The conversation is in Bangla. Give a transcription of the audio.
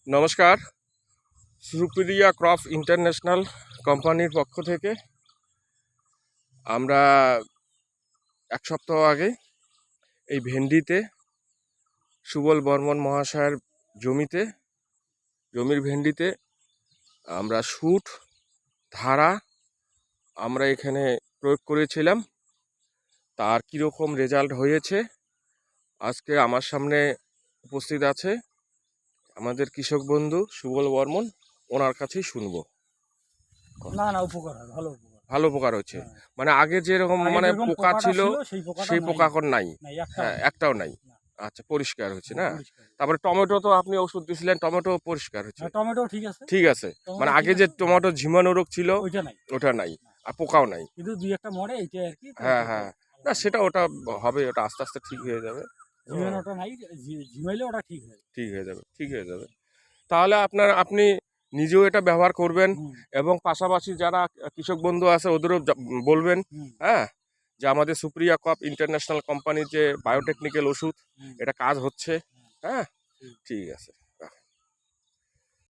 নমস্কার, সুপ্রিয়া ক্রপ ইন্টারন্যাশনাল কোম্পানির পক্ষ থেকে আমরা এক সপ্তাহ আগে এই ভেন্ডিতে সুবল বর্মন মহাশয়ের জমির ভেন্ডিতে আমরা শুট ধারা আমরা এখানে প্রয়োগ করেছিলাম। তার কীরকম রেজাল্ট হয়েছে আজকে আমার সামনে উপস্থিত আছে আমাদের কৃষক বন্ধু সুবল বর্মন, ওনার কাছেই শুনবো। না উপকার হয়, ভালো উপকার হচ্ছে। মানে আগে যেরকম মানে পোকা ছিল সেই পোকা এখন নাই, হ্যাঁ একটাও নাই। আচ্ছা, পরিষ্কার হচ্ছে না? তারপরে টমেটো তো আপনি ওষুধ দিয়েছিলেন, টমেটো পরিষ্কার হচ্ছে? টমেটো ঠিক আছে। মানে আগে যে টমেটো ঝিমানো রোগ ছিল ওটা নাই, আর পোকাও নাই, কিন্তু দুই একটা মরে এইটা আর কি। হ্যাঁ না সেটা ওটা হবে, ওটা আস্তে আস্তে ঠিক হয়ে যাবে। ঝিমানোটা নাই, ঝিমাইলে ওটা ঠিক হয়ে যাবে। তাহলে আপনি নিজেও এটা ব্যবহার করবেন এবং পাশাপাশি যারা কৃষক বন্ধু আছে ওদেরও বলবেন, হ্যাঁ, যে আমাদের সুপ্রিয়া ক্রপ ইন্টারন্যাশনাল কোম্পানির যে বায়োটেকনিক্যাল ওষুধ এটা কাজ হচ্ছে। হ্যাঁ, ঠিক আছে।